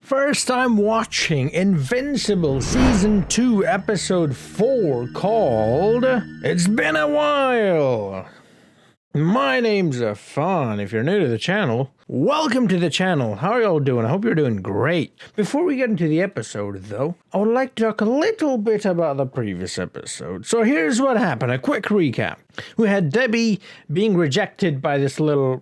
First Time Watching Invincible Season 2 Episode 4 called It's Been a While. My name's Affan. If you're new to the channel, welcome to the channel. How are y'all doing? I hope you're doing great. Before we get into the episode though, I would like to talk a little bit about the previous episode. So here's what happened, a quick recap. We had Debbie being rejected by this little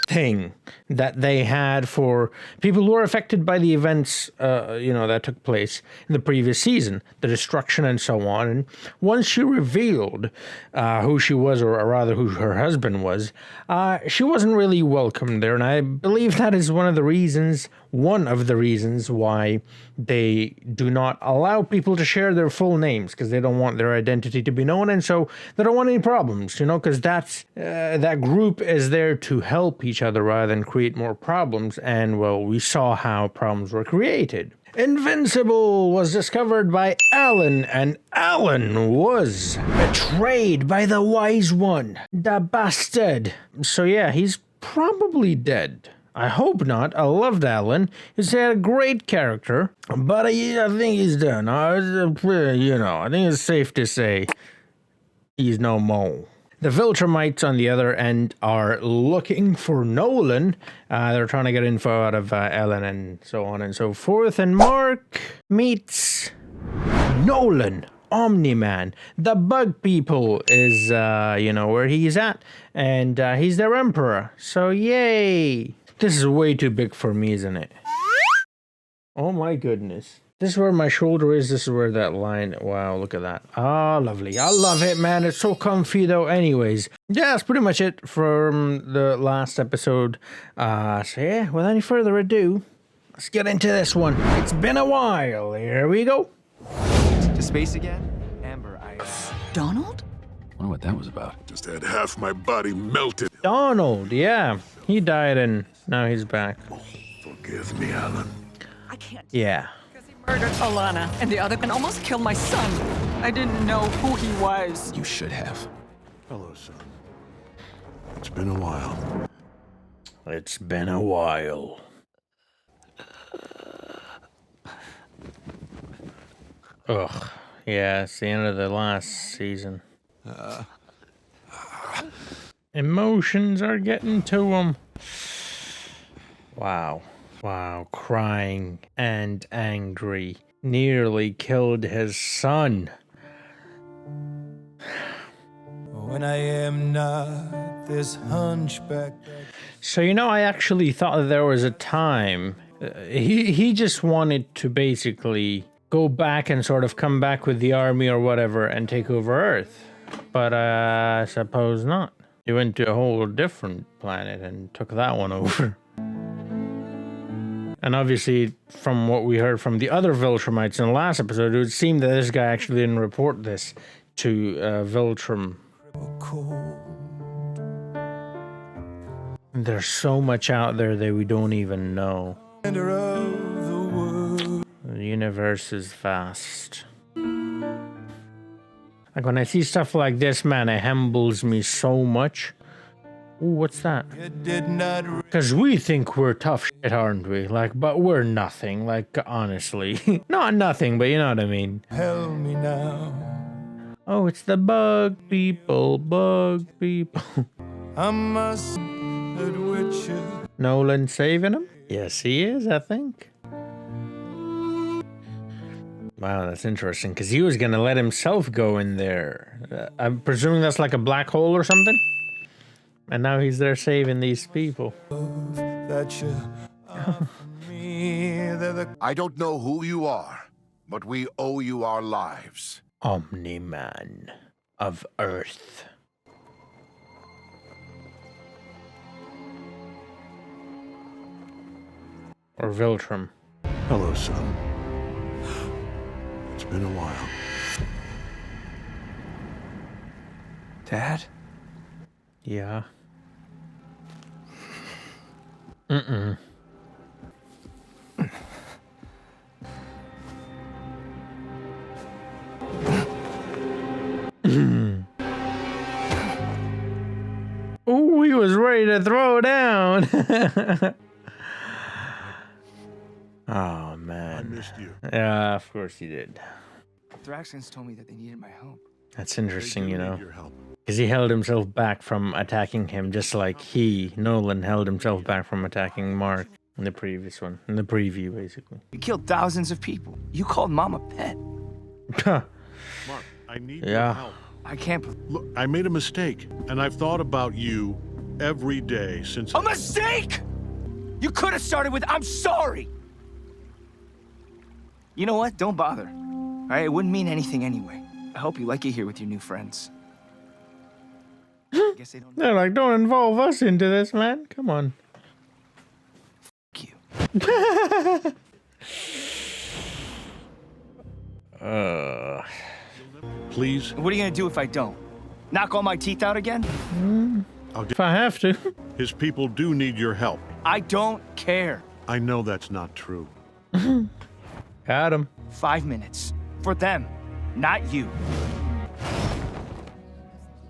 thing that they had for people who were affected by the events, that took place in the previous season, the destruction and so on. And once she revealed who she was, or rather who her husband was, she wasn't really welcomed there. And I believe that is one of the reasons why they do not allow people to share their full names, because they don't want their identity to be known, and so they don't want any problems, because that group is there to help each other rather than create more problems. And well, we saw how problems were created. Invincible was discovered by Alan, and Alan was betrayed by the wise one, the bastard. So yeah, he's probably dead. I hope not. I loved Alan. He's had a great character, but I think he's done. I think it's safe to say he's no more. The Viltrumites, on the other end, are looking for Nolan. They're trying to get info out of Ellen and so on and so forth. And Mark meets Nolan, Omni-Man. The Bug People is, where he's at. And he's their emperor. So, yay! This is way too big for me, isn't it? Oh my goodness. This is where my shoulder is. This is where that line... Wow, look at that. Ah, lovely. I love it, man. It's so comfy, though. Anyways, yeah, that's pretty much it from the last episode. So yeah, without any further ado, let's get into this one. It's been a while. Here we go. To space again? Amber, Donald? I wonder what that was about. Just had half my body melted. Donald, yeah. He died and now he's back. Forgive me, Alan. I can't. Yeah. Because he murdered Alana, and the other one almost killed my son. I didn't know who he was. You should have. Hello, son. It's been a while. It's been a while. Ugh. Yeah, it's the end of the last season. Emotions are getting to him. Wow. Wow. Crying and angry. Nearly killed his son. When I am not this hunchback. So, I actually thought that there was a time he just wanted to basically go back and sort of come back with the army or whatever and take over Earth. But I suppose not. He went to a whole different planet and took that one over. And obviously, from what we heard from the other Viltrumites in the last episode, it would seem that this guy actually didn't report this to Viltrum. There's so much out there that we don't even know. The universe is vast. Like when I see stuff like this, man, it humbles me so much. Ooh, what's that? Because we think we're tough shit, aren't we? But we're nothing. Honestly. Not nothing, but you know what I mean. Help me now. Oh, it's the bug people. Bug people. I must admit you. Nolan saving him? Yes, he is, I think. Wow, that's interesting, because he was going to let himself go in there. I'm presuming that's like a black hole or something? And now he's there saving these people. I don't know who you are, but we owe you our lives. Omni-Man of Earth. Or Viltrum. Hello, son. It's been a while. Dad? Yeah. Mm-mm. Ooh, he was ready to throw down. Oh man. I missed you. Yeah, of course he did. Thraxans told me that they needed my help. That's They interesting, do you need know, your help. because he held himself back from attacking him, just like Nolan, held himself back from attacking Mark in the previous one, in the preview, basically. You killed thousands of people. You called Mom a pet. Mark, I need your Yeah. help. I can't. Look, I made a mistake, and I've thought about you every day since. A mistake! You could have started with, I'm sorry. You know what? Don't bother. All right, it wouldn't mean anything anyway. I hope you like it here with your new friends. Guess they don't know They're like, don't involve us into this, man. Come on. you. Please, What are you gonna do if I don't? Knock all my teeth out again? If I have to. his people do need your help. I don't care. I know that's not true. Got him. 5 minutes. For them, not you.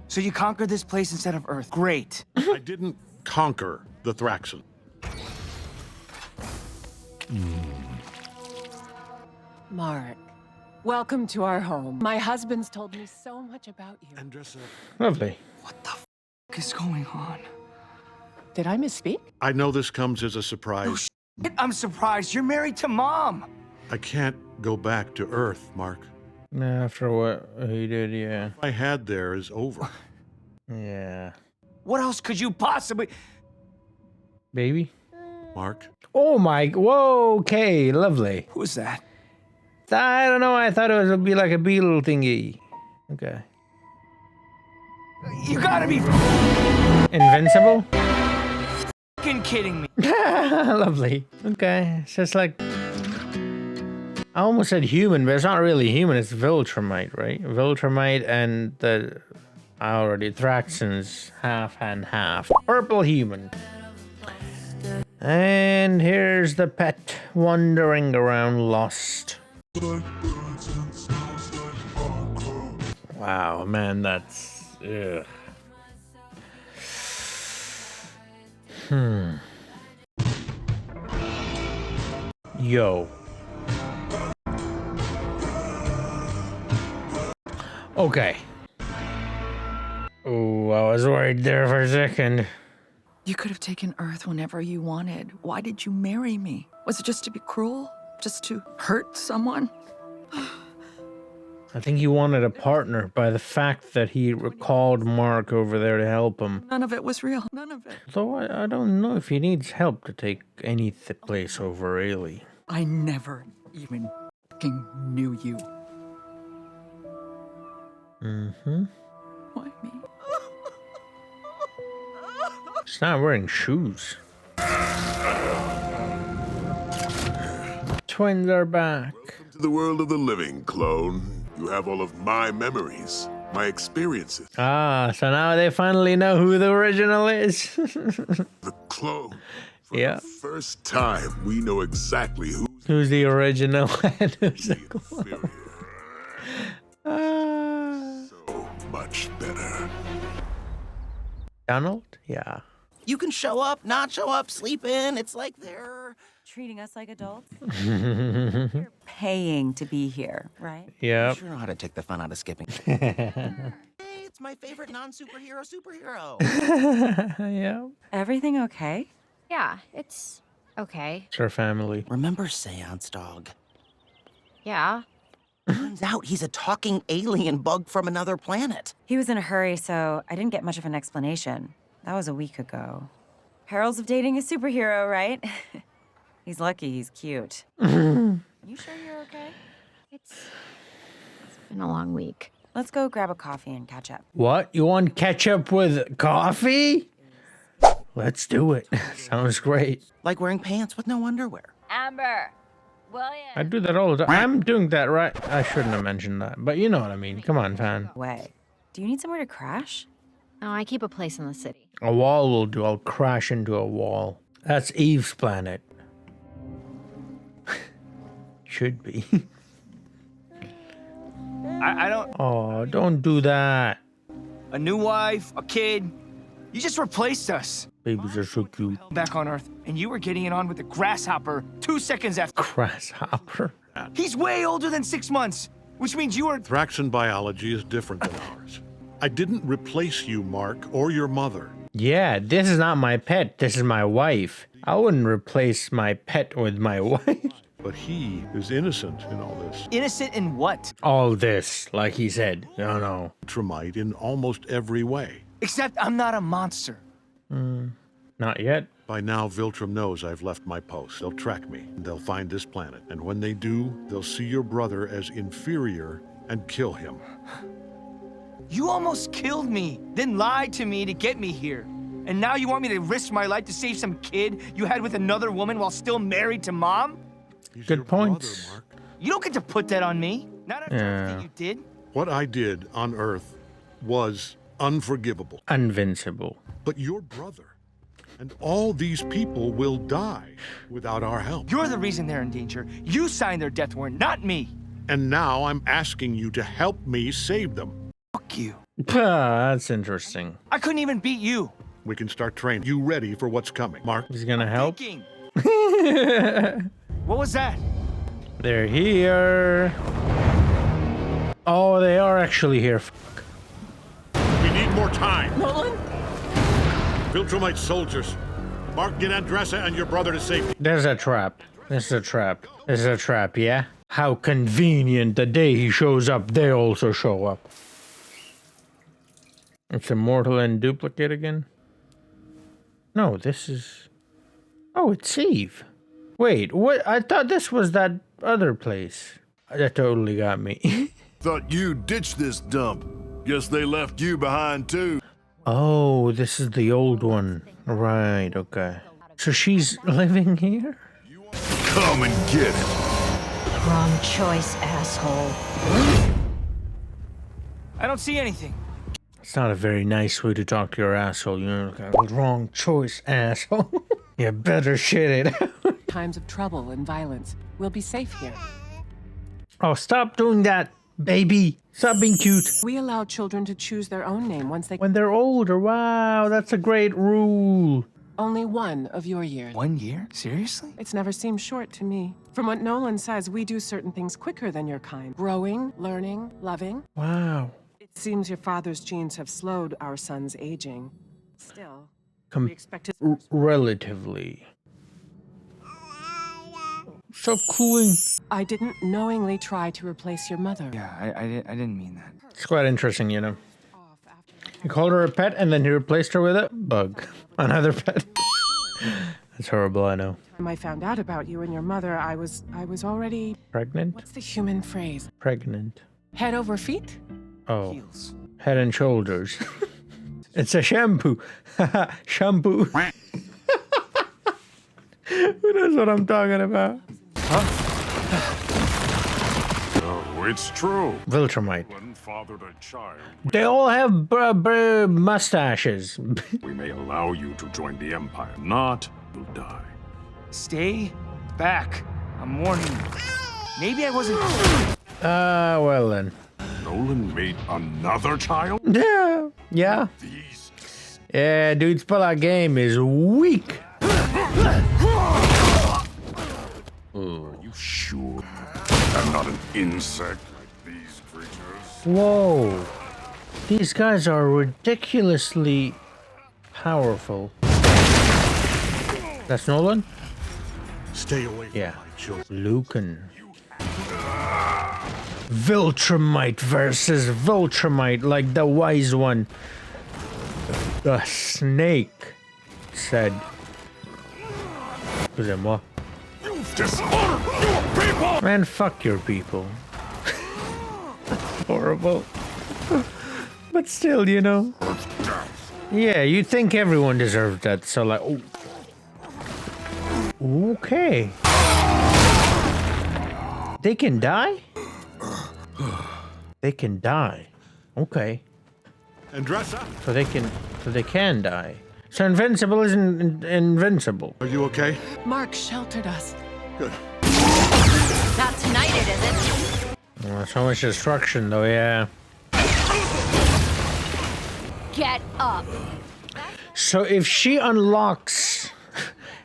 So you conquered this place instead of Earth. Great. I didn't conquer the Thraxan. Mark, welcome to our home. My husband's told me so much about you. Andressa, Lovely. What the f is going on? Did I misspeak? I know this comes as a surprise. I'm surprised you're married to Mom. I can't go back to Earth, Mark. After what he did, yeah. What I had there is over. Yeah. What else could you possibly... Baby? Mark, Oh my, whoa, okay, lovely. Who's that? I don't know, I thought it would be like a beetle thingy. Okay. You gotta be Invincible? f***ing kidding me. Lovely. Okay, it's just like... I almost said human, but it's not really human, it's Viltrumite, right? Viltrumite and the... Thraxans, half and half. Purple human. And here's the pet wandering around lost. Wow, man, that's... Ugh. Yo. Okay. Oh, I was worried there for a second. You could have taken Earth whenever you wanted. Why did you marry me? Was it just to be cruel? Just to hurt someone? I think he wanted a partner by the fact that he recalled Mark over there to help him. None of it was real. None of it. Though I don't know if he needs help to take any place over, really. I never even fucking knew you. Mm-hmm. Why me? He's not wearing shoes. Twins are back. Welcome to the world of the living, clone. You have all of my memories, my experiences. Ah, so now they finally know who the original is. The clone. For Yeah. the first time, we know exactly Who's the original and who's the clone. inferior. Ah. So much better. Donald? Yeah. You can show up, not show up, sleep in. It's like they're Treating us like adults. You're paying to be here, right? Yep. sure know how to take the fun out of skipping. Hey, it's my favorite superhero. Yeah. Everything okay? Yeah, it's okay. It's our family. Remember Seance Dog? Yeah. Turns out he's a talking alien bug from another planet. He was in a hurry, so I didn't get much of an explanation. That was a week ago. Perils of dating a superhero, right? He's lucky he's cute. You sure you're okay? It's been a long week. Let's go grab a coffee and catch up. What? You want ketchup with coffee? Let's do it. Sounds great. Like wearing pants with no underwear. Amber! William! I do that all the time. I'm doing that right. I shouldn't have mentioned that, but you know what I mean. Come on, fan. Way. Do you need somewhere to crash? Oh, I keep a place in the city. A wall will do. I'll crash into a wall. That's Eve's planet. Should be. I don't... Oh, don't do that. A new wife, a kid. You just replaced us. Babies are so cute. Back on Earth, and you were getting it on with the grasshopper 2 seconds after. Grasshopper. He's way older than 6 months, which means you were. Thraxan biology is different than ours. I didn't replace you, Mark, or your mother. Yeah, this is not my pet. This is my wife. I wouldn't replace my pet with my wife. But he is innocent in all this. Innocent in what? All this, like he said. No, no. Viltrumite in almost every way. Except I'm not a monster. Not yet. By now, Viltrum knows I've left my post. They'll track me, and they'll find this planet. And when they do, they'll see your brother as inferior and kill him. You almost killed me, then lied to me to get me here. And now you want me to risk my life to save some kid you had with another woman while still married to Mom? He's Good your points. brother, Mark. You don't get to put that on me. Not after everything you did. What I did on Earth was unforgivable. Invincible. But your brother and all these people will die without our help. You're the reason they're in danger. You signed their death warrant, not me. And now I'm asking you to help me save them. Fuck you. That's interesting. I couldn't even beat you. We can start training. You ready for what's coming, Mark? He's gonna help. Thinking. What was that? They're here. Oh, they are actually here. We need more time. Nolan? Viltrumite soldiers. Mark, get Andressa and your brother to safety. There's a trap. This is a trap. This is a trap, yeah? How convenient. The day he shows up, they also show up. It's immortal and duplicate again? No, this is... Oh, it's Eve. Wait, what? I thought this was that other place. That totally got me. Thought you ditched this dump. Guess they left you behind too. Oh, this is the old one. Right, okay. So she's living here? Come and get it. Wrong choice, asshole. I don't see anything. It's not a very nice way to talk to your asshole, you know? Like, wrong choice, asshole. You better shit it out. Times of trouble and violence. We'll be safe here. Oh, stop doing that, baby. Stop being cute. We allow children to choose their own name once they... When they're older, wow, that's a great rule. Only one of your years. 1 year? Seriously? It's never seemed short to me. From what Nolan says, we do certain things quicker than your kind. Growing, learning, loving. Wow. It seems your father's genes have slowed our son's aging. Still, we expect his... Relatively. Stop cooling. I didn't knowingly try to replace your mother. Yeah, I didn't mean that. It's quite interesting, you know. He called her a pet and then he replaced her with a bug. Another pet. That's horrible, I know. When I found out about you and your mother, I was already... Pregnant? What's the human phrase? Pregnant. Head over feet? Oh. Heels. Head and shoulders. It's a shampoo. Shampoo. Who knows what I'm talking about? Oh, it's true. Viltrumite. One fathered a child. They all have mustaches. We may allow you to join the Empire. Not, you'll die. Stay back. I'm warning you. Maybe I wasn't... Well then. Nolan made another child? Yeah. Yeah. These... Yeah, dude's pull-out game is weak. Are you sure? I'm not an insect like these creatures. Whoa. These guys are ridiculously powerful. That's Nolan? Stay away from Yeah. my children. Lucan. Viltrumite versus Viltrumite, like the wise one. The snake said. Excusez-moi. Dishonor your people! Man, fuck your people. Horrible. But still, you know. Yeah, you think everyone deserves that, so like... Oh. Okay. They can die? They can die. Okay. Andressa, So they can die. So invincible isn't invincible. are you okay? Mark sheltered us. Good. Not tonight, it isn't. Oh, so much destruction, though. Yeah. Get up. So if she unlocks,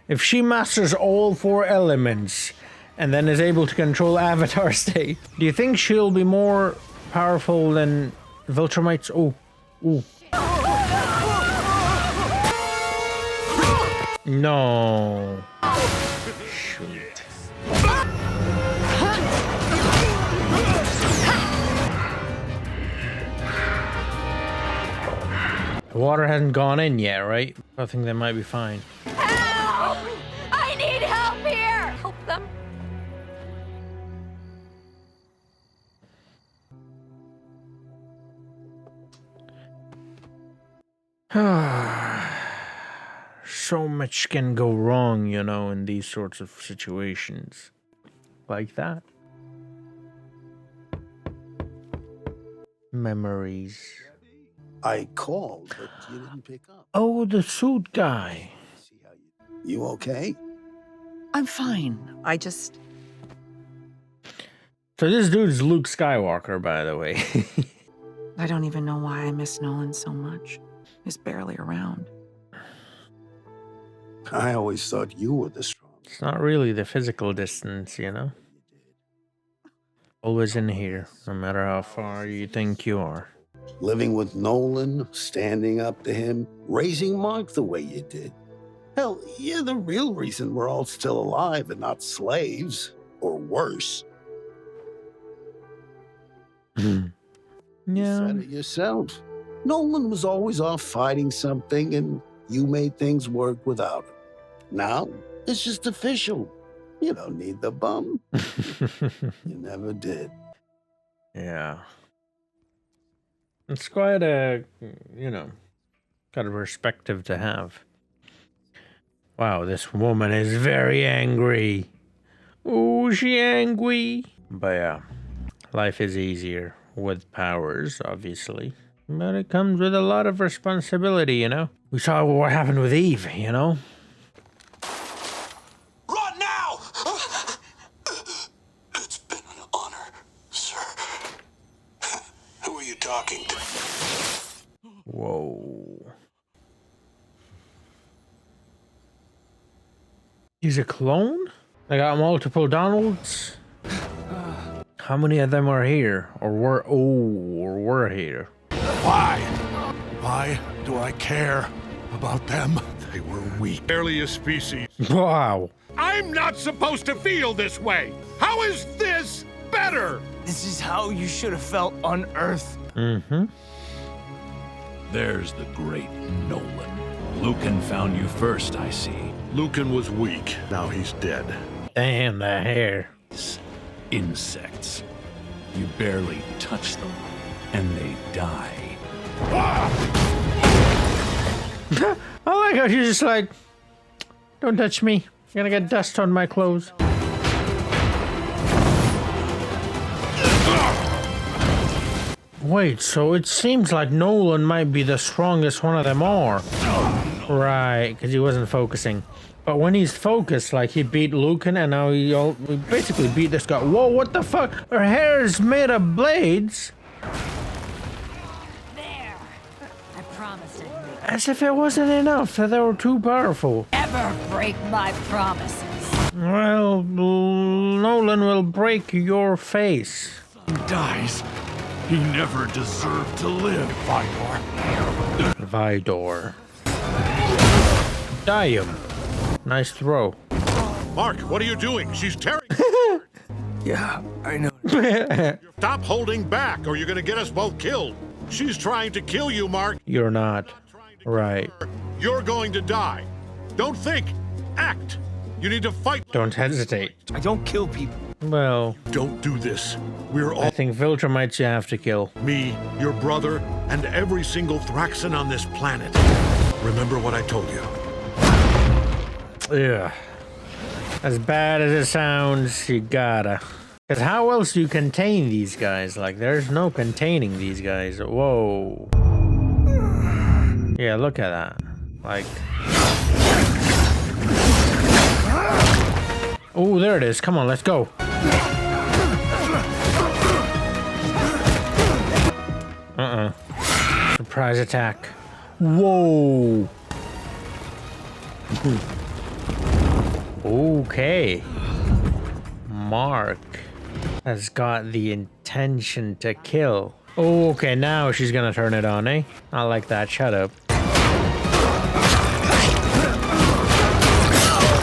if she masters all 4 elements and then is able to control Avatar State, do you think she'll be more powerful than Viltrumites? Oh, ooh. No. Shoot. The water hasn't gone in yet, right? I think they might be fine. Help! I need help here! Help them. So much can go wrong, you know, in these sorts of situations. Like that. Memories. I called, but you didn't pick up. Oh, the suit guy. You okay? I'm fine. I just... So this dude's Luke Skywalker, by the way. I don't even know why I miss Nolan so much. He's barely around. I always thought you were the strong. It's not really the physical distance, you know? Always in here, no matter how far you think you are. Living with Nolan, standing up to him, raising Mark the way you did. Hell, you're the real reason we're all still alive and not slaves, or worse. You said it yourself. Nolan was always off fighting something, and you made things work without him. Now, it's just official. You don't need the bum. You never did. Yeah. It's quite a, you know, kind of perspective to have. Wow, this woman is very angry. Oh, she angry. But yeah, life is easier with powers, obviously. But it comes with a lot of responsibility, you know? We saw what happened with Eve, you know? Run now! It's been an honor, sir. Who are you talking to? Whoa. He's a clone? They got multiple Donalds? How many of them are here? Or were here? Why? Why do I care about them? They were weak. Barely a species. Wow. I'm not supposed to feel this way! How is this better? This is how you should have felt on Earth. Mm-hmm. There's the great Nolan. Lucan found you first, I see. Lucan was weak. Now he's dead. Damn, the hair. Insects. You barely touch them, and they die. I like how she's just like, don't touch me. You're gonna get dust on my clothes. Wait, so it seems like Nolan might be the strongest one of them all. Right, because he wasn't focusing. But when he's focused, like he beat Lucan and now we basically beat this guy. Whoa, what the fuck? Her hair is made of blades. There. I promised it. As if it wasn't enough, that they were too powerful. Never break my promises. Well, Nolan will break your face. He dies. He never deserved to live, Vidor. Vidor. Die him. Nice throw. Mark, what are you doing? She's tearing. Yeah, I know. Stop holding back, or you're gonna get us both killed. She's trying to kill you, Mark. You're not. Right. You're going to die. Don't think. Act. You need to fight. Don't hesitate. I don't kill people. Well, Don't do this. We're all I think Viltrumites you have to kill. me, your brother, and every single Thraxan on this planet. Remember what I told you. Yeah. As bad as it sounds, you gotta. Because how else do you contain these guys? Like, there's no containing these guys. Whoa. Yeah, look at that. Like. Oh, there it is. Come on, let's go. Surprise attack. Whoa. Okay. Mark has got the intention to kill. Oh, okay, now she's gonna turn it on, eh? I like that. Shut up.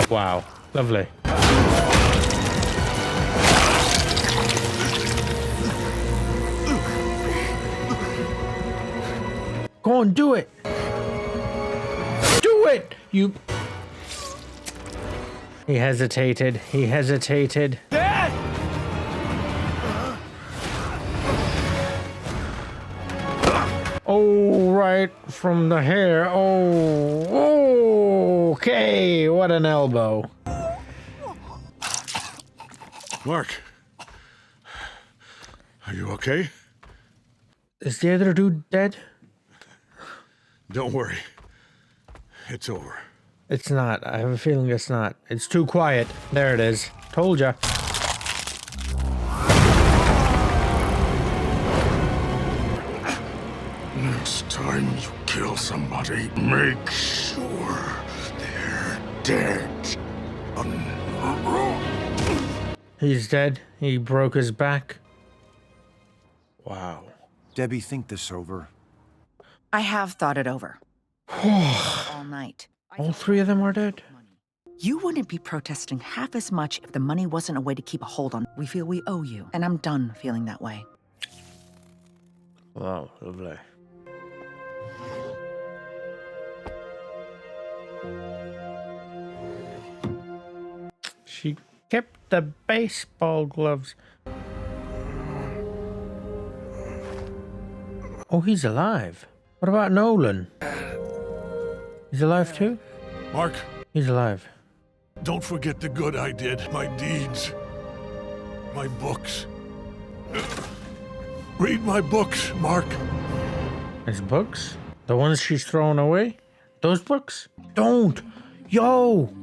Wow. Lovely. Go on, do it. Do it! You... He hesitated. He hesitated. Dad! Oh, right from the hair. Oh, okay. What an elbow. Mark, are you okay? Is the other dude dead? Don't worry. It's over. It's not. I have a feeling it's not. It's too quiet. There it is. Told ya. Next time you kill somebody, make sure they're dead. He's dead. He broke his back. Wow. Debbie, think this over. I have thought it over. All night. All three of them are dead? You wouldn't be protesting half as much if the money wasn't a way to keep a hold on. We feel we owe you, and I'm done feeling that way. Wow, lovely. She kept the baseball gloves. Oh, he's alive. What about Nolan? He's alive too? Mark, He's alive. don't forget the good I did, my deeds, my books. Read my books, Mark. His books? The ones she's throwing away? Those books? Don't! Yo!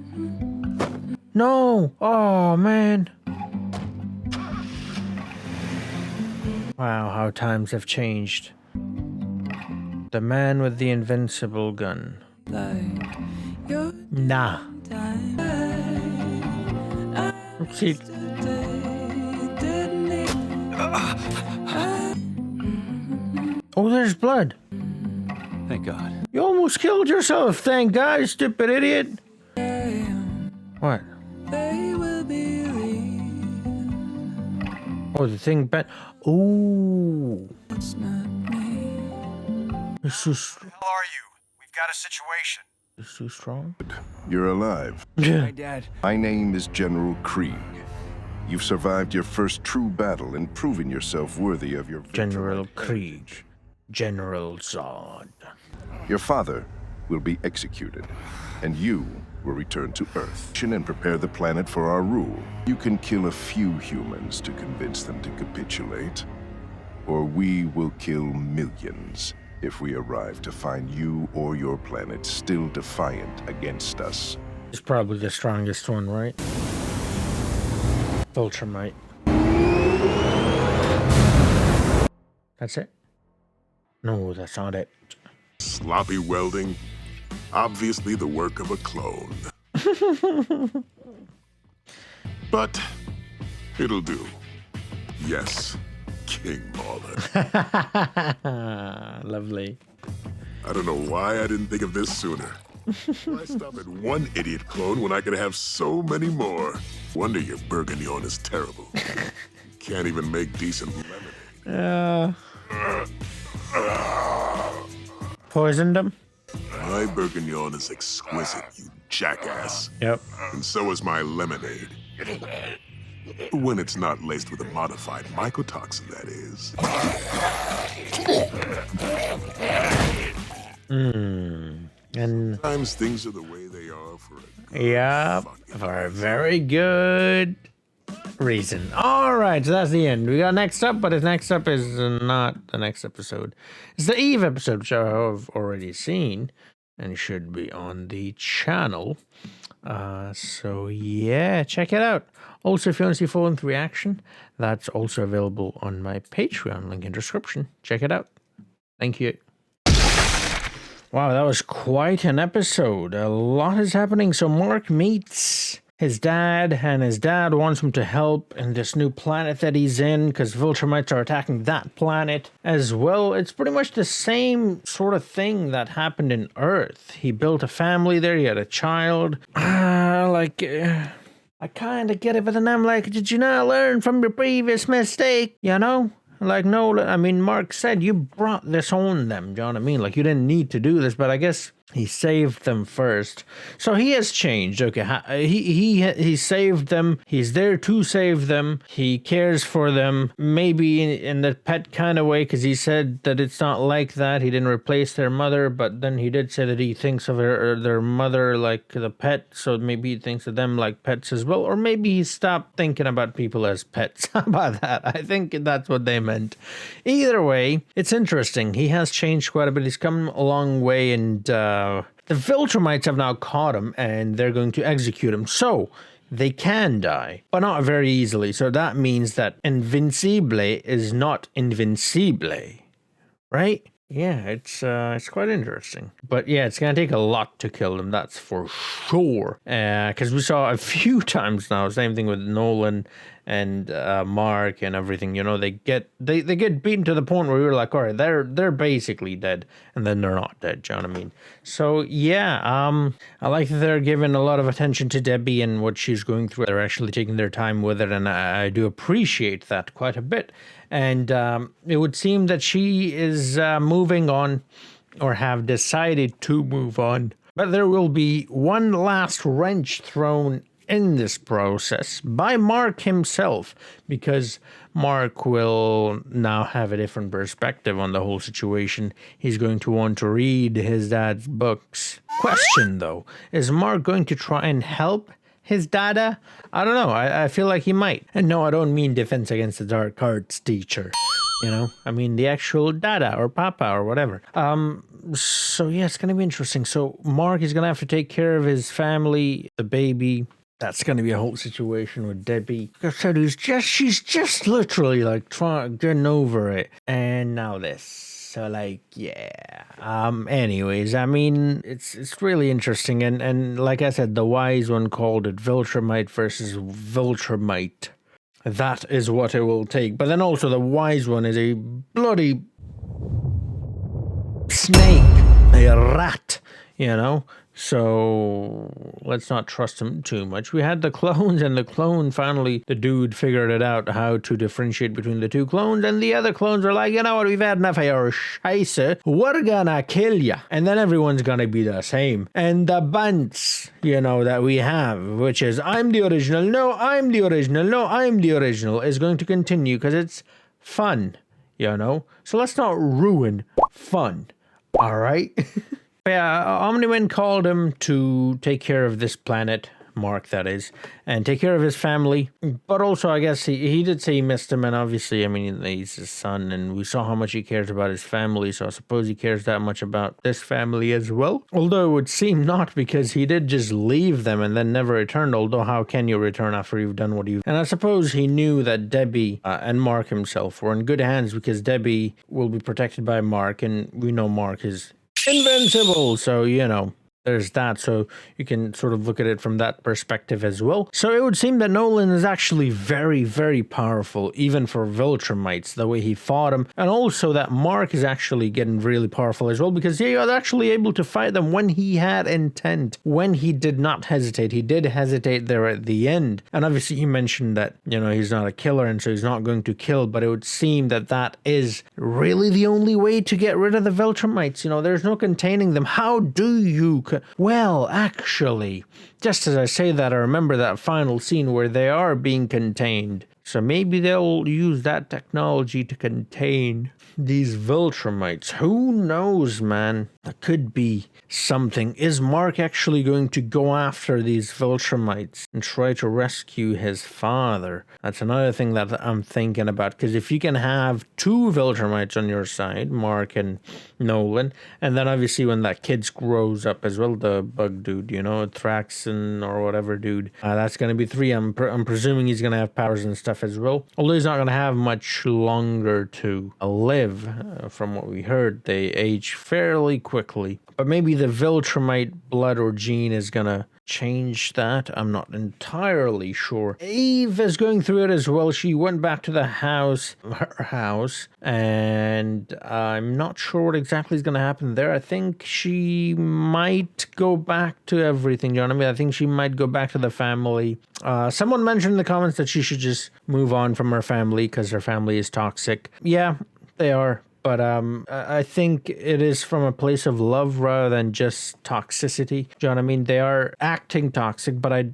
No! Oh, man. Wow, how times have changed. The man with the invincible gun. Nah. See. Oh, there's blood. Thank God. You almost killed yourself, thank God, stupid idiot. What? Oh, the thing bent. Ooh. It's too strong. Where are you? We've got a situation. It's too strong. You're alive. My dad. My name is General Krieg. You've survived your first true battle and proven yourself worthy of your General Krieg. General Zod. Your father will be executed, and you will return to Earth and prepare the planet for our rule. You can kill a few humans to convince them to capitulate, or we will kill millions if we arrive to find you or your planet still defiant against us. He's probably the strongest one, right? Ultramite. That's it? No, that's not it. Sloppy welding, obviously the work of a clone. But it'll do. Yes, King Mauler. Lovely. I don't know why I didn't think of this sooner. Why stop at one idiot clone when I could have so many more? Wonder your Bourguignon is terrible. Can't even make decent lemonade. Poisoned him? My Bourguignon is exquisite, you jackass. Yep. And so is my lemonade. When it's not laced with a modified mycotoxin, that is. And sometimes things are the way they are for a good for a very good reason. All right, so that's the end. We got next up, but the next up is not the next episode. It's the Eve episode, which I have already seen and should be on the channel. So yeah, check it out. Also, if you want to see full-length reaction, that's also available on my Patreon, link in description. Check it out. Thank you. Wow, that was quite an episode. A lot is happening. So Mark meets his dad, and his dad wants him to help in this new planet that he's in because Viltrumites are attacking that planet as well. It's pretty much the same sort of thing that happened in Earth. He built a family there, he had a child. I kind of get it, but then I'm like, did you not learn from your previous mistake? You know? Like, no, I mean, Mark said you brought this on them, you know what I mean? Like, you didn't need to do this, but I guess he saved them first. So he has changed, okay? He saved them. He's there to save them. He cares for them, maybe in the pet kind of way, because he said that it's not like that. He didn't replace their mother, but then he did say that he thinks of their mother like the pet, so maybe he thinks of them like pets as well, or maybe he stopped thinking about people as pets. How about that? I think that's what they meant. Either way, it's interesting. He has changed quite a bit. He's come a long way, and the Viltrumites have now caught him, and they're going to execute him. So they can die, but not very easily. So that means that Invincible is not Invincible, right? Yeah, it's quite interesting. But yeah, it's going to take a lot to kill them, that's for sure. Because we saw a few times now, same thing with Nolan and Mark and everything, you know, they get beaten to the point where we were like, all right, they're basically dead, and then they're not dead, you know what I mean? So yeah, I like that they're giving a lot of attention to Debbie and what she's going through. They're actually taking their time with it, and I do appreciate that quite a bit. And it would seem that she is moving on, or have decided to move on. But there will be one last wrench thrown in this process by Mark himself, because Mark will now have a different perspective on the whole situation. He's going to want to read his dad's books. Question though, is Mark going to try and help his dada? I don't know. I feel like he might. And no, I don't mean Defense Against the Dark Arts teacher. You know, I mean the actual dada or papa or whatever. So yeah, it's gonna be interesting. So Mark is gonna have to take care of his family, the baby. That's going to be a whole situation with Debbie. Like I said, she's just literally like getting over it. And now this. So like, yeah. Anyways, I mean, it's really interesting. And like I said, the wise one called it Viltrumite versus Viltrumite. That is what it will take. But then also the wise one is a bloody snake. A rat, you know? So let's not trust him too much. We had the clones, and the clone finally, the dude figured it out how to differentiate between the two clones, and the other clones were like, you know what, we've had enough of your scheisse, we're gonna kill ya, and then everyone's gonna be the same. And the bunts, you know, that we have, which is I'm the original, no, I'm the original, no, I'm the original, is going to continue because it's fun, you know? So let's not ruin fun, all right? Yeah, Omni-Man called him to take care of this planet, Mark that is, and take care of his family. But also, I guess he did say he missed him, and obviously, I mean, he's his son, and we saw how much he cares about his family, so I suppose he cares that much about this family as well. Although it would seem not, because he did just leave them and then never returned, although how can you return after you've done what you've... And I suppose he knew that Debbie and Mark himself were in good hands, because Debbie will be protected by Mark, and we know Mark is invincible, so you know, there's that. So you can sort of look at it from that perspective as well. So it would seem that Nolan is actually very, very powerful, even for Viltrumites, the way he fought him. And also that Mark is actually getting really powerful as well, because he was actually able to fight them when he had intent, when he did not hesitate. He did hesitate there at the end. And obviously he mentioned that, you know, he's not a killer, and so he's not going to kill, but it would seem that that is really the only way to get rid of the Viltrumites. You know, there's no containing them. How do you... Well, actually, just as I say that, I remember that final scene where they are being contained. So maybe they'll use that technology to contain these Viltrumites. Who knows, man? That could be something. Is Mark actually going to go after these Viltrumites and try to rescue his father? That's another thing that I'm thinking about, because if you can have two Viltrumites on your side, Mark and Nolan, and then obviously when that kid grows up as well, the bug dude, you know, Thraxon or whatever dude, that's going to be three. I'm presuming he's going to have powers and stuff stuff as well. Although he's not going to have much longer to live, from what we heard. They age fairly quickly. But maybe the Viltrumite blood or gene is going to change that. I'm not entirely sure. Eve is going through it as well. She went back to the house, her house, and I'm not sure what exactly is going to happen there. I think she might go back to everything, you know what I mean? I think she might go back to the family. Someone mentioned in the comments that she should just move on from her family because her family is toxic. Yeah, they are. But I think it is from a place of love rather than just toxicity. Do you know what I mean? They are acting toxic, but I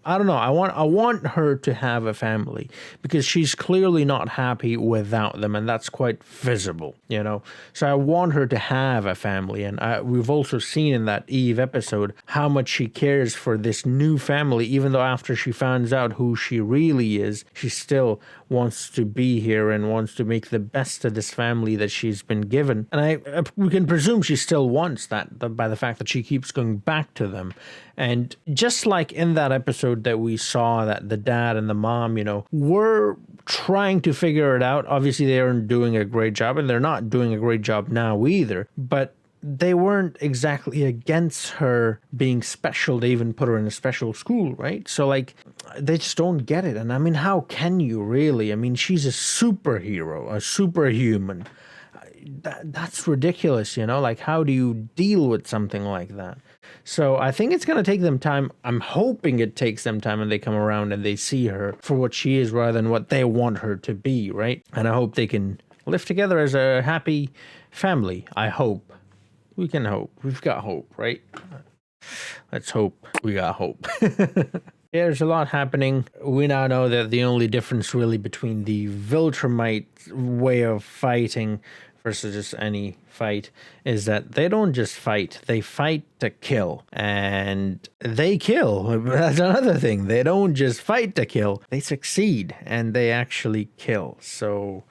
don't know. I want her to have a family because she's clearly not happy without them, and that's quite visible, you know. So I want her to have a family, and we've also seen in that Eve episode how much she cares for this new family, even though after she finds out who she really is, she still wants to be here and wants to make the best of this family that she's been given. And we can presume she still wants that by the fact that she keeps going back to them. And just like in that episode that we saw that the dad and the mom, you know, were trying to figure it out. Obviously, they aren't doing a great job, and they're not doing a great job now either. But they weren't exactly against her being special. They even put her in a special school, right? So, like, they just don't get it. And I mean, how can you really? I mean, she's a superhero, a superhuman. That's ridiculous, you know? Like, how do you deal with something like that? So I think it's going to take them time. I'm hoping it takes them time and they come around and they see her for what she is rather than what they want her to be, right? And I hope they can live together as a happy family. I hope. We can hope. We've got hope, right? Let's hope we got hope. There's a lot happening. We now know that the only difference really between the Viltrumite way of fighting versus just any fight is that they don't just fight, they fight to kill. And they kill. That's another thing. They don't just fight to kill, they succeed and they actually kill. So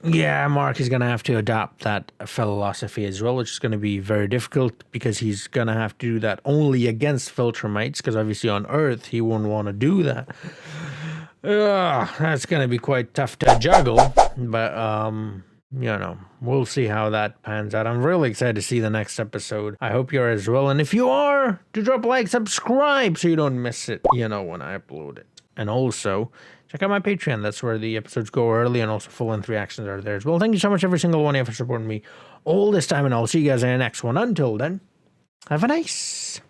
yeah, Mark is going to have to adopt that philosophy as well, which is going to be very difficult because he's going to have to do that only against Viltrumites, because obviously on Earth he won't want to do that. That's going to be quite tough to juggle, but you know, we'll see how that pans out. I'm really excited to see the next episode. I hope you're as well, and if you are, do drop a like, subscribe so you don't miss it, you know, when I upload it. And also, check out my Patreon. That's where the episodes go early, and also full-length reactions are there as well. Thank you so much, every single one of you, for supporting me all this time, and I'll see you guys in the next one. Until then, have a nice